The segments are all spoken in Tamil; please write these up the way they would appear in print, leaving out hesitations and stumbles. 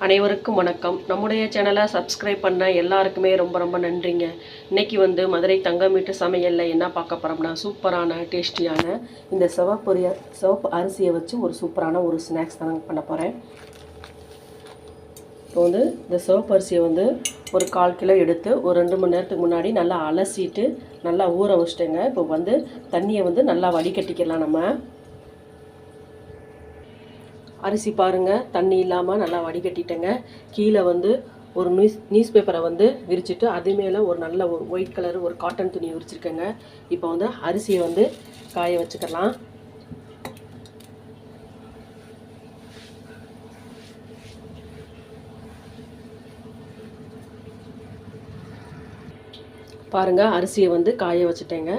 அனைவருக்கும் வணக்கம். நம்முடைய சேனலை சப்ஸ்கிரைப் பண்ண எல்லாருக்குமே ரொம்ப நன்றிங்க. இன்றைக்கி மதுரை தங்கம் வீட்டு சமையலில் என்ன பார்க்க போகிறோம்னா, சூப்பரான டேஸ்டியான இந்த சிவப்பு அரிசியை வச்சு ஒரு சூப்பரான ஒரு ஸ்நாக்ஸ் தான் பண்ண போகிறேன். இப்போ இந்த சிவப்பு அரிசியை ஒரு 1/4 கிலோ எடுத்து ஒரு 2 மணி நேரத்துக்கு முன்னாடி நல்லா அலசிட்டு நல்லா ஊற வச்சிட்டேங்க. இப்போ தண்ணியை நல்லா வடிகட்டிக்கலாம். நம்ம அரிசி பாருங்கள், தண்ணி இல்லாமல் நல்லா வடிகட்டிட்டேங்க. கீழே ஒரு நியூஸ் பேப்பரை விரிச்சிட்டு அது மேலே ஒரு நல்ல ஒரு ஒயிட் கலர் ஒரு காட்டன் துணியை விரிச்சிருக்கேங்க. இப்போ அரிசியை காய வச்சுக்கலாம். பாருங்கள், அரிசியை காய வச்சுட்டேங்க.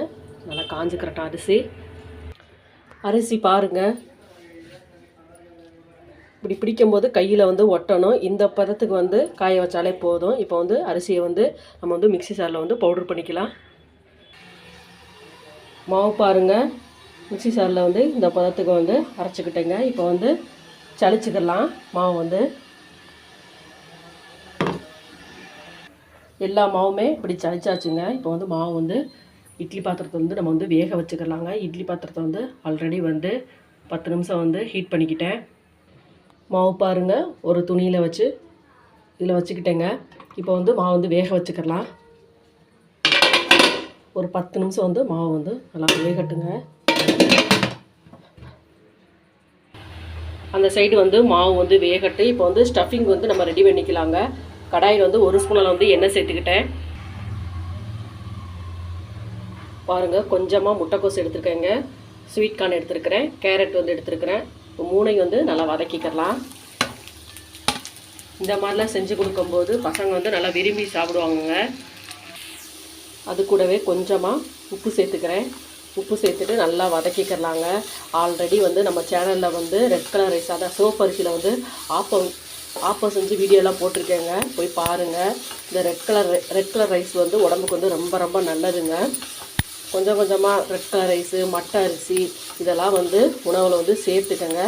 நல்லா காஞ்சிக்கிறட்டும் அரிசி பாருங்கள். இப்படி பிடிக்கும்போது கையில் ஒட்டணும். இந்த பதத்துக்கு காய வச்சாலே போதும். இப்போ அரிசியை நம்ம மிக்ஸி சாரில் பவுடர் பண்ணிக்கலாம். மாவு பாருங்கள், மிக்ஸி சாரில் இந்த பதத்துக்கு அரைச்சிக்கிட்டேங்க. இப்போ சளிச்சிக்கலாம். மாவு எல்லா மாவுமே இப்படி சளிச்சாச்சுங்க. இப்போ மாவு இட்லி பாத்திரத்தை நம்ம வேக வச்சுக்கலாங்க. இட்லி பாத்திரத்தை ஆல்ரெடி 10 நிமிஷம் ஹீட் பண்ணிக்கிட்டேன். மாவு பாருங்கள், ஒரு துணியில் வச்சு இதில் வச்சுக்கிட்டேங்க. இப்போ மாவு வேக வச்சுக்கலாம். ஒரு 10 நிமிஷம் மாவு நல்லா வேகட்டுங்க. அந்த சைடு மாவு வேகட்டு. இப்போ ஸ்டஃபிங் நம்ம ரெடி பண்ணிக்கலாங்க. கடாயில் 1 ஸ்பூன் எண்ணெய் சேர்த்துக்கிட்டேன். பாருங்கள், கொஞ்சமாக முட்டைக்கோஸ் எடுத்துருக்கேங்க, ஸ்வீட் கார்ன் எடுத்துருக்கிறேன், கேரட் எடுத்துருக்கிறேன். இப்போ 3ஐயும் நல்லா வதக்கிக்கலாம். இந்த மாதிரிலாம் செஞ்சு கொடுக்கும்போது பசங்க நல்லா விரும்பி சாப்பிடுவாங்க. அது கூடவே கொஞ்சமாக உப்பு சேர்த்துக்கிறேன். உப்பு சேர்த்துட்டு நல்லா வதக்கிக்கலாங்க. ஆல்ரெடி நம்ம சேனலில் ரெட் கலர் ரைஸ், அதான் சிவப்பு அரிசியில் ஆப்பம் செஞ்சு வீடியோலாம் போட்டிருக்கேங்க, போய் பாருங்கள். இந்த ரெட் கலர் ரைஸ் உடம்புக்கு ரொம்ப நல்லதுங்க. கொஞ்சமாக ரெட் கலர் ரைஸு, மட்டை அரிசி இதெல்லாம் உணவில் சேர்த்துக்கங்க.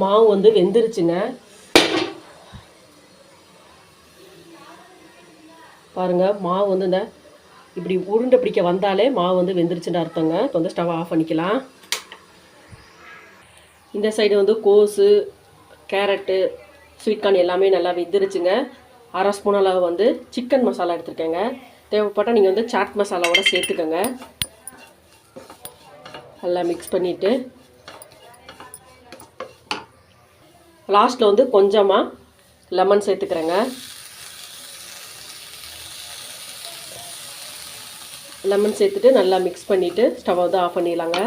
மாவு வெந்துருச்சுங்க. பாருங்கள், மாவு இந்த இப்படி உருண்டை பிடிக்க வந்தாலே மாவு வெந்துருச்சுன்னு அர்த்தங்க. இப்போ ஸ்டவ் ஆஃப் பண்ணிக்கலாம். இந்த சைடு கோஸு, கேரட்டு, ஸ்வீட் கார்ன் எல்லாமே நல்லா வெந்துருச்சுங்க. 1/2 ஸ்பூன் அளவு சிக்கன் மசாலா எடுத்துருக்கேங்க. தேவைப்பட்டால் நீங்கள் சாட் மசாலாவோட சேர்த்துக்கோங்க. நல்லா மிக்ஸ் பண்ணிவிட்டு லாஸ்ட்டில் கொஞ்சமாக லெமன் சேர்த்துக்கிறேங்க. லெமன் சேர்த்துட்டு நல்லா மிக்ஸ் பண்ணிவிட்டு ஸ்டவ் ஆஃப் பண்ணிடலாங்க.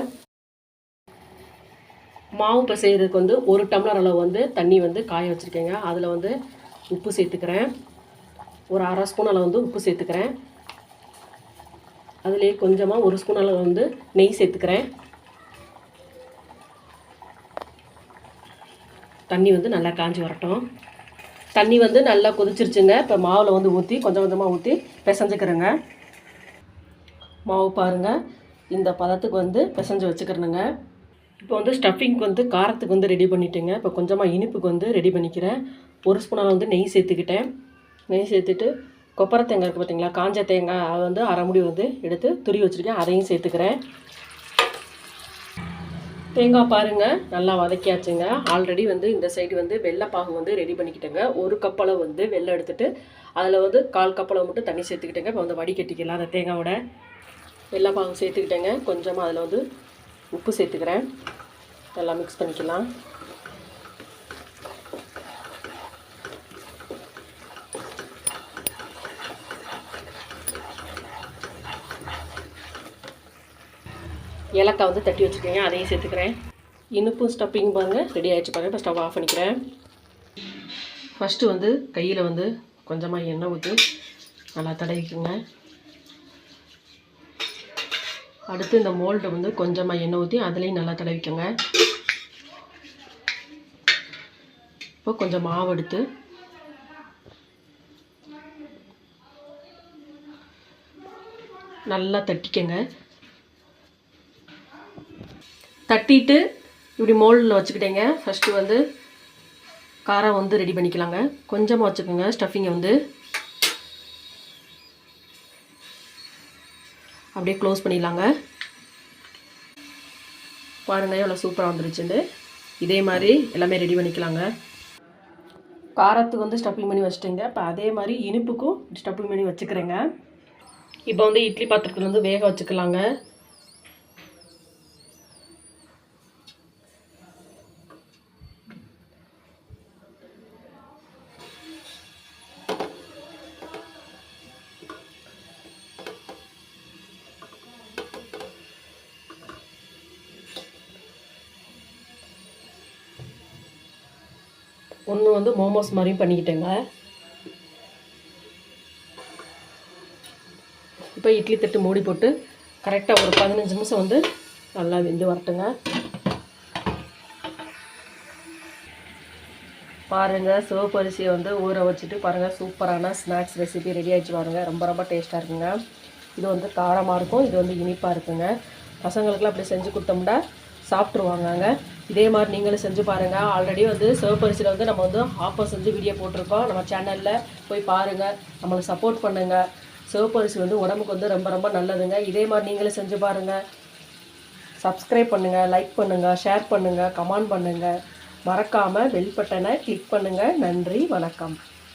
மாவு பிசைகிறதுக்கு 1 டம்ளர் அளவு தண்ணி காய வச்சுருக்கேங்க. அதில் உப்பு சேர்த்துக்கிறேன். ஒரு 1/2 ஸ்பூன் அளவு உப்பு சேர்த்துக்கிறேன். அதிலே கொஞ்சமாக 1 ஸ்பூன் அளவு நெய் சேர்த்துக்கிறேன். தண்ணி நல்லா காஞ்சி வரட்டும். தண்ணி நல்லா கொதிச்சிருச்சுங்க. இப்போ மாவில் ஊற்றி கொஞ்சமாக ஊற்றி பிசைஞ்சுக்கிறேங்க. மாவு பாருங்கள், இந்த பதத்துக்கு பிசைஞ்சு வச்சுக்கிறேனுங்க. இப்போ ஸ்டஃபிங்க்கு காரத்துக்கு ரெடி பண்ணிட்டேங்க. இப்போ கொஞ்சமாக இனிப்புக்கு ரெடி பண்ணிக்கிறேன். 1 ஸ்பூன் அளவு நெய் சேர்த்துக்கிட்டேன். நெய் சேர்த்துட்டு கொப்பரை தேங்காய் இருக்குது பார்த்தீங்களா, காஞ்ச தேங்காய், அது 1/2 மூடி எடுத்து துருவி வச்சுருக்கேன், அதையும் சேர்த்துக்கிறேன். தேங்காய் பாருங்கள் நல்லா வதக்கியாச்சுங்க. ஆல்ரெடி இந்த சைடு வெள்ளைப்பாகு ரெடி பண்ணிக்கிட்டேங்க. 1 கப் அளவு வெள்ளை எடுத்துகிட்டு அதில் 1/4 கப் அளவு மட்டும் தண்ணி சேர்த்துக்கிட்டேங்க. இப்போ வடிகட்டிக்கலாம். அந்த தேங்காயோட வெள்ளைப்பாகு சேர்த்துக்கிட்டேங்க. கொஞ்சமாக அதில் உப்பு சேர்த்துக்கிறேன். நல்லா மிக்ஸ் பண்ணிக்கலாம். ஏலக்காய் தட்டி வச்சுக்கோங்க, அதையும் சேர்த்துக்கிறேன். இனிப்பு ஸ்டஃபிங் பாருங்கள் ரெடி ஆகிடுச்சு பாருங்கள். இப்போ ஸ்டவ் ஆஃப் பண்ணிக்கிறேன். ஃபஸ்ட்டு கையில் கொஞ்சமாக எண்ணெய் ஊற்றி நல்லா தடவிக்குங்க. அடுத்து இந்த மோல்டை கொஞ்சமாக எண்ணெய் ஊற்றி அதுலேயும் நல்லா தடவிக்கோங்க. இப்போ கொஞ்சம் மாவு எடுத்து நல்லா தட்டிக்கங்க. தட்டிட்டு இப்படி மோல்டில் வச்சுக்கிட்டேங்க. ஃபஸ்ட்டு வந்து காரம் வந்து ரெடி பண்ணிக்கலாங்க. கொஞ்சமாக வச்சுக்கோங்க ஸ்டஃபிங்கை வந்து. அப்படியே க்ளோஸ் பண்ணிடலாங்க. பாருங்கள் எவ்வளோ சூப்பராக வந்துருச்சுன்னு. இதே மாதிரி எல்லாமே ரெடி பண்ணிக்கலாங்க. காரத்துக்கு வந்து ஸ்டஃபிங் பண்ணி வச்சுட்டேங்க. இப்போ அதே மாதிரி இனிப்புக்கும் ஸ்டஃபிங் பண்ணி வச்சுக்கிறேங்க. இப்போ வந்து இட்லி பாத்திரத்தில் வந்து வேக வச்சுக்கலாங்க. ஒன்று வந்து மோமோஸ் மாதிரியும் பண்ணிக்கிட்டேங்க. இப்போ இட்லி தட்டு மூடி போட்டு கரெக்டாக ஒரு 15 நிமிஷம் வந்து நல்லா வெந்து வரட்டுங்க. பாருங்கள் சிவப்பு அரிசியை வந்து ஊற வச்சுட்டு பாருங்கள் சூப்பரான ஸ்நாக்ஸ் ரெசிபி ரெடி ஆகிடுச்சு பாருங்கள். ரொம்ப ரொம்ப டேஸ்ட்டாக இருக்குங்க. இது வந்து காரமாக இருக்கும், இது வந்து இனிப்பாக இருக்குங்க. பசங்களுக்குலாம் அப்படி செஞ்சு கொடுத்தோம்னா சாப்பிட்ருவாங்கங்க. இதே மாதிரி நீங்களும் செஞ்சு பாருங்கள். ஆல்ரெடி வந்து சிவப்பரிசியில் வந்து நம்ம வந்து ஆஃபர் செஞ்சு வீடியோ போட்டிருக்கோம். நம்ம சேனலில் போய் பாருங்கள், நம்மளுக்கு சப்போர்ட் பண்ணுங்கள். சிவப்பரிசி வந்து உடம்புக்கு வந்து ரொம்ப ரொம்ப நல்லதுங்க. இதே மாதிரி நீங்களும் செஞ்சு பாருங்கள். சப்ஸ்கிரைப் பண்ணுங்கள், லைக் பண்ணுங்கள், ஷேர் பண்ணுங்கள், கமெண்ட் பண்ணுங்கள். மறக்காமல் பெல் பட்டனை கிளிக் பண்ணுங்கள். நன்றி, வணக்கம்.